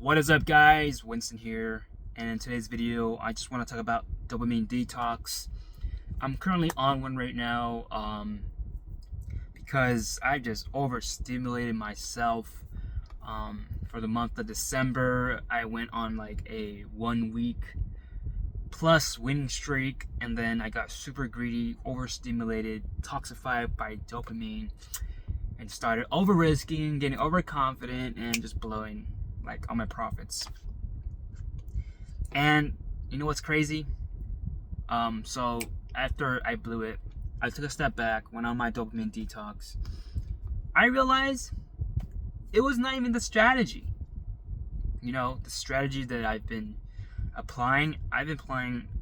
What is up, guys? Winston here, and in today's video I just want to talk about dopamine detox. I'm currently on one right now because I just overstimulated myself. For the month of December, I went on like a 1 week plus winning streak, and then I got super greedy, overstimulated, toxified by dopamine, and started over risking, getting overconfident, and just blowing like all my profits. And you know what's crazy? So after I blew it, I took a step back, went on my dopamine detox. I realized it was not even the strategy. The strategy that I've been applying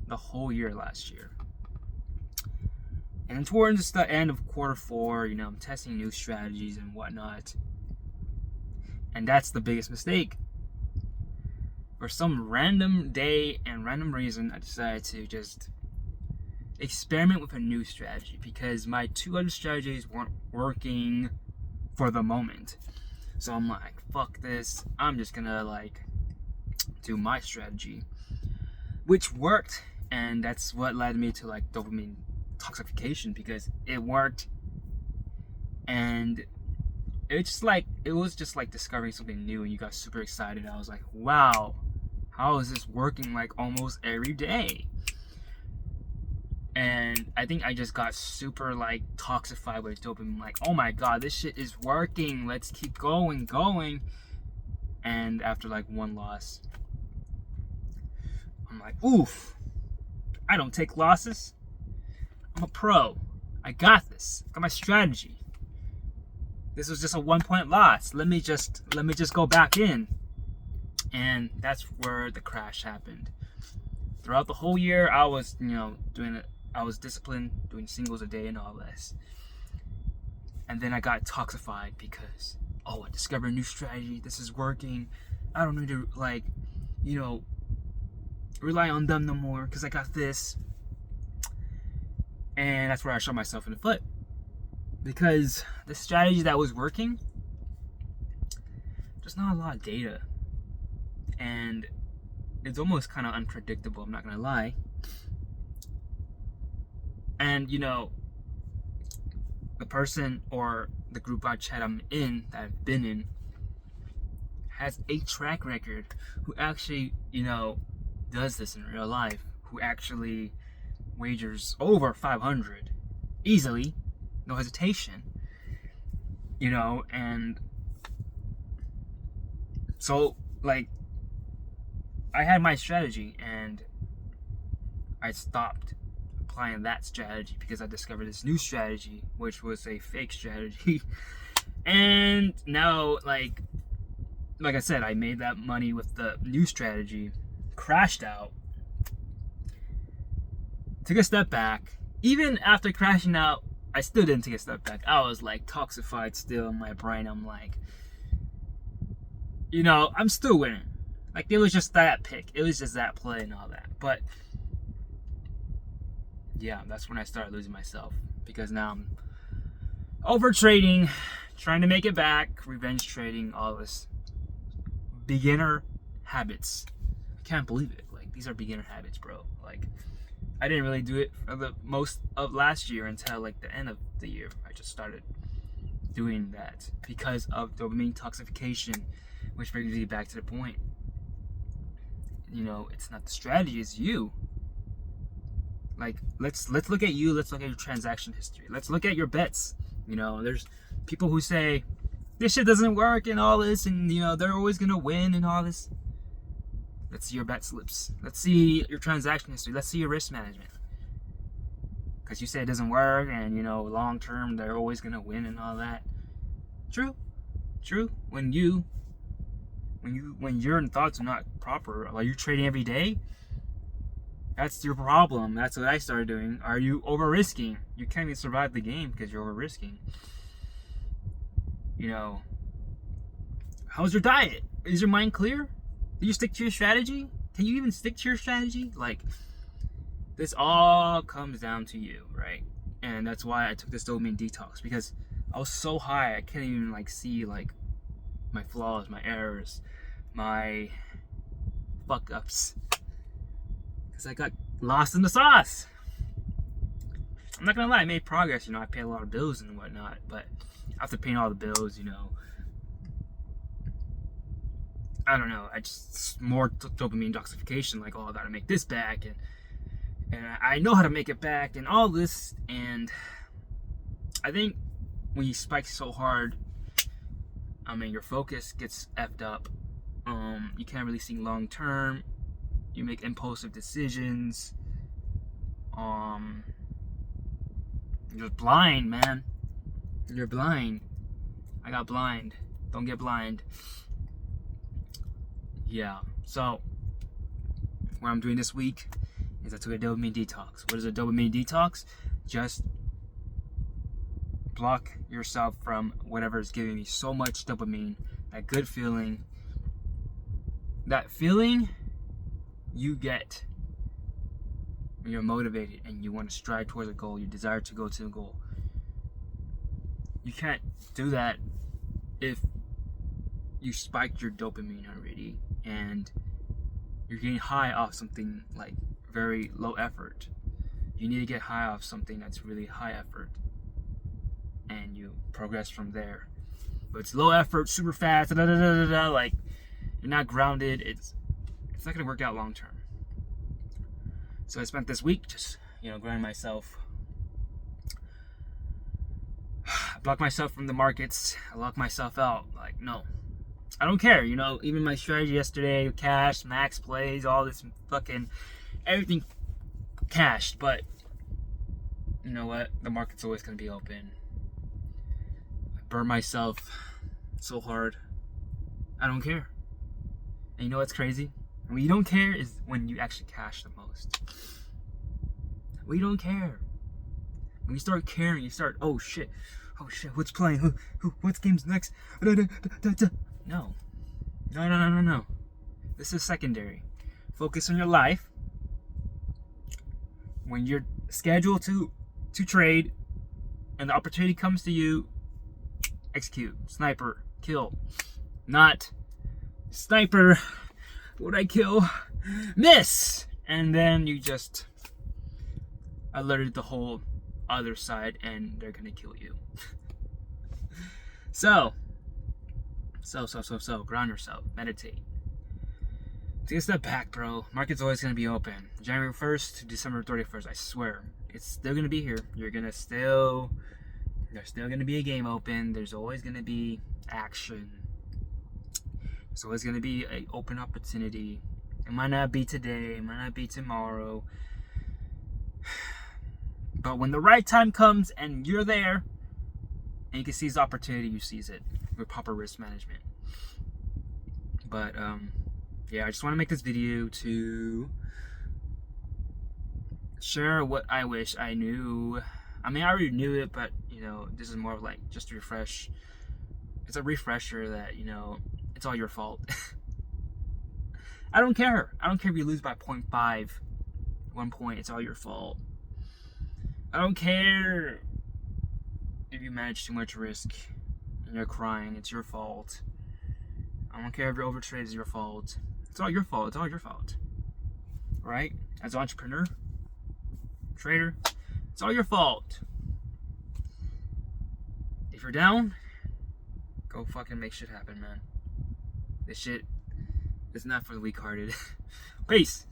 the whole year last year. And towards the end of quarter four, I'm testing new strategies and whatnot. And that's the biggest mistake. For some random day and random reason, I decided to just experiment with a new strategy because my two other strategies weren't working for the moment. So I'm like, fuck this. I'm just gonna do my strategy, which worked, and that's what led me to dopamine toxification, because it worked. And it was just like discovering something new, and you got super excited. I was like, wow, how is this working almost every day? And I think I just got super toxified with dopamine. Oh my god, this shit is working. Let's keep going. And after one loss, I'm like, oof, I don't take losses. I'm a pro. I got this. Got my strategy. This was just a 1 point loss. Let me just go back in. And that's where the crash happened. Throughout the whole year, I was, doing it. I was disciplined, doing singles a day and all this. And then I got toxified because, I discovered a new strategy. This is working. I don't need to rely on them no more because I got this. And that's where I shot myself in the foot. Because the strategy that was working, there's not a lot of data. And it's almost kind of unpredictable, I'm not going to lie. And, the person or the group chat I'm in, that I've been in, has a track record who actually, does this in real life, who actually wagers over 500 easily, no hesitation, and so I had my strategy, and I stopped applying that strategy because I discovered this new strategy, which was a fake strategy. And now, like I said, I made that money with the new strategy, crashed out, took a step back. Even after crashing out, I still didn't take a step back. I was toxified still in my brain. I'm I'm still winning. It was just that pick. It was just that play and all that. But yeah, that's when I started losing myself, because now I'm over trading, trying to make it back, revenge trading, all this beginner habits. I can't believe it. These are beginner habits, bro. I didn't really do it for the most of last year until the end of the year. I just started doing that because of dopamine toxification, which brings me back to the point. It's not the strategy, it's you. Let's look at you. Let's look at your transaction history. Let's look at your bets. There's people who say this shit doesn't work and all this, and they're always gonna win and all this. Let's see your bet slips. Let's see your transaction history. Let's see your risk management. Because you say it doesn't work, and long term they're always gonna win and all that. True. When your thoughts are not proper, you're trading every day, that's your problem. That's what I started doing. Are you over risking? You can't even survive the game because you're over risking. How's your diet? Is your mind clear? Do you stick to your strategy? Can you even stick to your strategy? This all comes down to you, right? And that's why I took this dopamine detox, because I was so high I can't even see my flaws, my errors, my fuck ups. Because I got lost in the sauce. I'm not gonna lie, I made progress. I paid a lot of bills and whatnot, but after paying all the bills, I don't know. I just more dopamine intoxication. Like, oh, I gotta make this back, and I know how to make it back, and all this. And I think when you spike so hard, your focus gets effed up. You can't really think long term. You make impulsive decisions. You're blind, man. You're blind. I got blind. Don't get blind. Yeah. So, what I'm doing this week is I took a dopamine detox. What is a dopamine detox? Just block yourself from whatever is giving you so much dopamine. That good feeling. That feeling you get when you're motivated and you want to strive towards a goal, you desire to go to a goal. You can't do that if you spiked your dopamine already and you're getting high off something like very low effort. You need to get high off something that's really high effort, and you progress from there. But it's low effort, super fast, like you're not grounded. It's not gonna work out long term. So I spent this week just, grinding myself. I blocked myself from the markets. I locked myself out. Like, no. I don't care. Even my strategy yesterday, cash, max plays, all this fucking, everything cashed. But, you know what? The market's always going to be open. I burned myself so hard. I don't care. And you know what's crazy? When you don't care is when you actually cash the most. When you don't care. When you start caring, you start, oh shit, what's playing? What's game's next? No. This is secondary. Focus on your life. When you're scheduled to trade and the opportunity comes to you, execute. Sniper. Kill. Not sniper. Would I kill? Miss! And then you just alerted the whole other side and they're gonna kill you. So ground yourself, meditate, take a step back, bro. Market's always gonna be open. January 1st to December 31st, I swear. It's still gonna be here. There's still gonna be a game open. There's always gonna be action. There's always gonna be an open opportunity. It might not be today, it might not be tomorrow. But when the right time comes and you're there and you can seize the opportunity, you seize it with proper risk management. But I just want to make this video to share what I wish I knew. I already knew it, but this is more of like just a refresh. It's a refresher that it's all your fault. I don't care. I don't care if you lose by 0.5, 1 point. It's all your fault. I don't care if you manage too much risk and you're crying. It's your fault. I don't care if you're overtraded. It's your fault. It's all your fault. It's all your fault. Right? As an entrepreneur, trader, it's all your fault. If you're down, go fucking make shit happen, man. This shit is not for the weak-hearted. Peace.